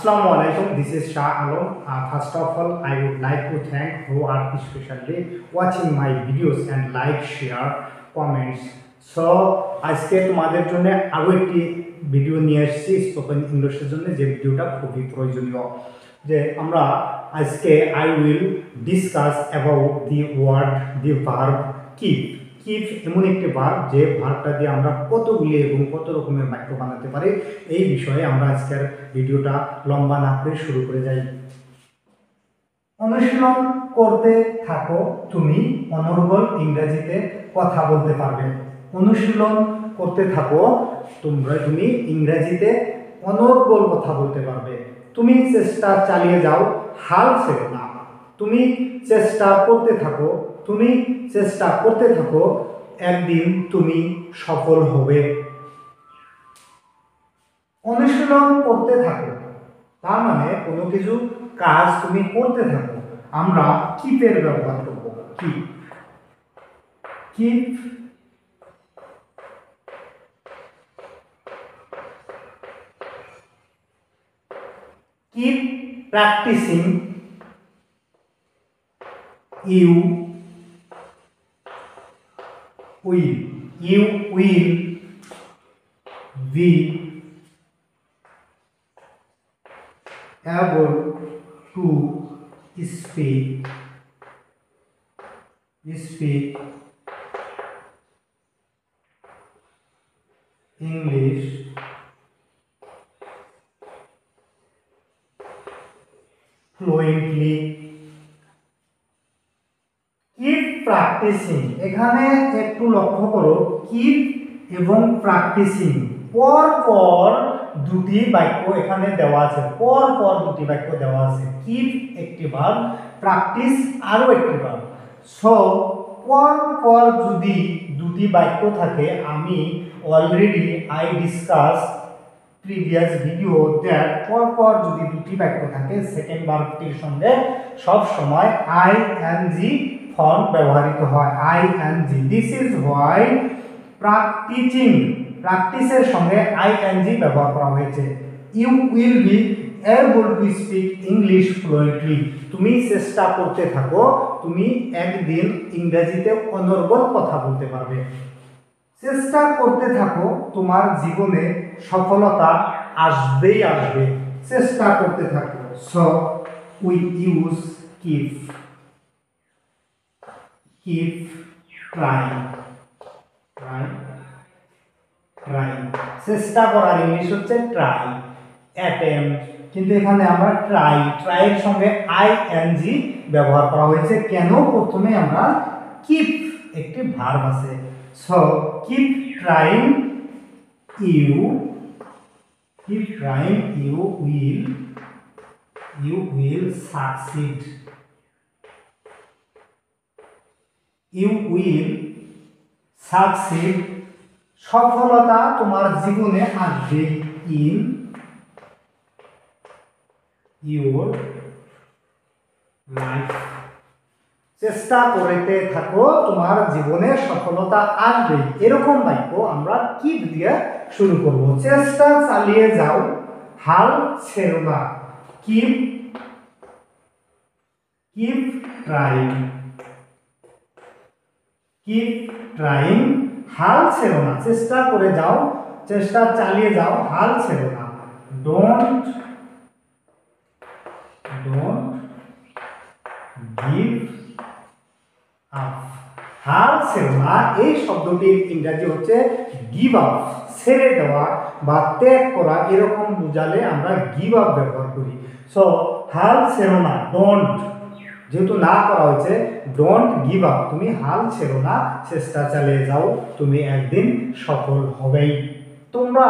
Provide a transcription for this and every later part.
Assalamu alaikum, this is Shah Alam. First of all, I would like to thank who are especially watching my videos and like, share, comments. So, আজকে তোমাদের জন্য আরো একটি video নিয়ে এসেছি spoken ইংলিশের জন্য, যে ভিডিওটা খুবই প্রয়োজনীয়। যে আমরা আজকে I will discuss about the word, the verb keep. Keep এমন একটি ভার্ব যে ভার্বটা দিয়ে আমরা কতগুলি এবং কত রকমের বাক্য বানাতে পারি, এই বিষয়ে আমরা আজকের ভিডিওটা লম্বা না করে শুরু করে যাই। অনুশীলন করতে থাকো, তুমি অনর্গল ইংরেজিতে কথা বলতে পারবে। অনুশীলন করতে থাকো, তুমি ইংরেজিতে অনর্গল কথা বলতে পারবে। তুমি চেষ্টা চালিয়ে যাও, হাল ছেড়ো না। তুমি চেষ্টা করতে থাকো, তুমি চেষ্টা করতে থাকো, একদিন তুমি সফল হবে। অনুশীলন করতে থাকো তার মানে কোনো কিছু কাজ তুমি করতে থাকো। আমরা কিপের ব্যবহার করব। Keep keep practicing, you will be able to speak English fluently. Keep practicing, এখানে একটু লক্ষ্য করো, keep এবং practicing পর পর দুটি বাক্য এখানে দেওয়া আছে, পর পর দুটি বাক্য দেওয়া আছে। keep একটি ভার্ব, practice আরো একটি ভার্ব। সো পর পর যদি দুটি বাক্য থাকে, আমি already I discuss previous video that পর পর যদি দুটি বাক্য থাকে, সেকেন্ড ভার্বটির সঙ্গে সব সময় আইএনজি ফর্ম ব্যবহৃত হয়, আইএনজি। দিস ইজ হোয়াই প্র্যাকটিসের সঙ্গে আইএনজি ব্যবহার করা হয়েছে। You will be able to speak English fluently, তুমি চেষ্টা করতে থাকো, তুমি একদিন ইংরেজিতে অনর্গল কথা বলতে পারবে। চেষ্টা করতে থাকো, তোমার জীবনে সফলতা আসবেই আসবে। চেষ্টা করতে থাকো। So we use keep trying. চেষ্টা করার ইংলিশ হচ্ছে ট্রাই, অ্যাটেম্প্ট, কিন্তু এখানে আমরা ট্রাইয়ের সঙ্গে আইএনজি ব্যবহার করা হয়েছে। কেন? প্রথমে আমরা কিপ একটি ভার্ব আছে। So keep trying, you will succeed. You will succeed, সফলতা তোমার জীবনে আসবে। in your life, চেষ্টা করতে থাকো, তোমার জীবনে সফলতা আসবে। এরকম বাক্য আমরা কিপ দিয়ে শুরু করব। চেষ্টা চালিয়ে যাও, হাল ছেড়ো না। কিপ ট্রাইং, হাল ছেড়ো না। চেষ্টা করে যাও, চেষ্টা চালিয়ে যাও, হাল ছেড়ো না। ডোন্ট গিভ আপ, হাল ছেড়ো না। এই শব্দটির ইংরেজি হচ্ছে গিভ আপ, ছেড়ে দেওয়া বা ত্যাগ করা, এরকম বোঝালে আমরা গিভ আপ ব্যবহার করি। সো হাল ছেড়ো না, ডোন্ট, যেহেতু না করা হয়েছে, ডোন্ট গিভ আপ, তুমি হাল ছেড়ো না, চেষ্টা চালিয়ে যাও, তুমি একদিন সফল হবেই। তোমরা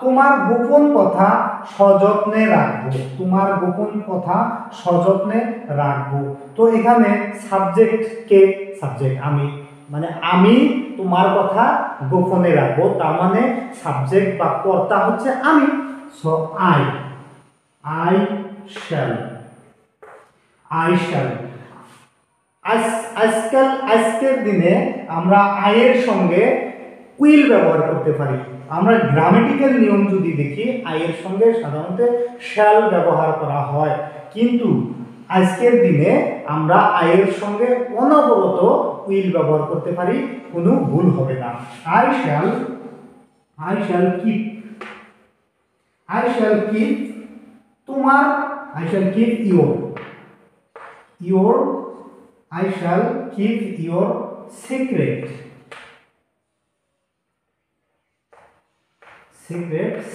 তোমার গোপন কথা সযত্নে রাখবো, তোমার গোপন কথা সযত্নে রাখবো। তো এখানে সাবজেক্ট কে? সাবজেক্ট আমি, মানে আমি তোমার কথা গোপনে রাখবো, তার মানে সাবজেক্ট বা কর্তা হচ্ছে আমি। So I shall. আজকের দিনে আমরা আয়ের সঙ্গে উইল ব্যবহার করতে পারি। আমরা গ্রামেটিক্যাল নিয়ম যদি দেখি, আইয়ের সঙ্গে সাধারণত শ্যাল ব্যবহার করা হয়, কিন্তু আজকের দিনে আমরা আইয়ের সঙ্গে অনবরত উইল ব্যবহার করতে পারি, কোনো ভুল হবে না। I shall keep, I shall keep তোমার, I shall keep your, I shall keep your secret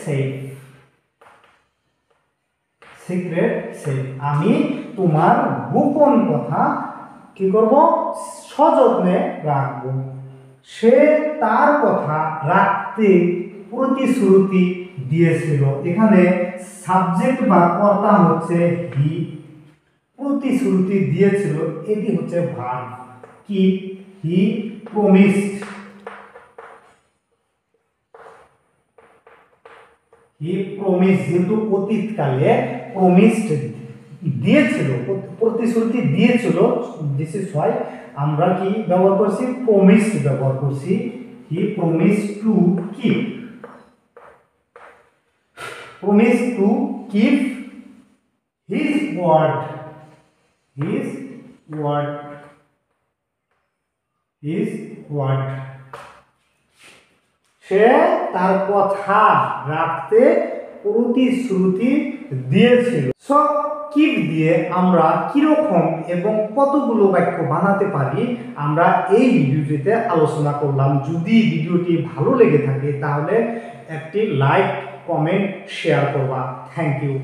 safe, আমি তোমার গোপন কথা কি করব, সযত্নে রাখব। সে তার কথা রাখতে প্রতিশ্রুতি দিয়েছিল। এখানে সাবজেক্ট বা কর্তা হচ্ছে হি, প্রতিশ্রুতি দিয়েছিল এটি হচ্ছে ভার্ব। কি হি প্রমিসড, যেহেতু অতীতকালে প্রমিসড দিয়েছিল, প্রতিশ্রুতি দিয়েছিল, দিস ইজ হোয়াই আমরা কি ব্যবহার করছি, প্রমিসড ব্যবহার করছি। He promised to keep, his word, সে তার কথা রাখতে প্রতিশ্রুতি দিয়েছিল। সো কিপ দিয়ে আমরা কিরকম এবং কতগুলো বাক্য বানাতে পারি আমরা এই ভিডিওটিতে আলোচনা করলাম। যদি ভিডিওটি ভালো লেগে থাকে তাহলে একটি লাইক, কমেন্ট, শেয়ার করবা। Thank you.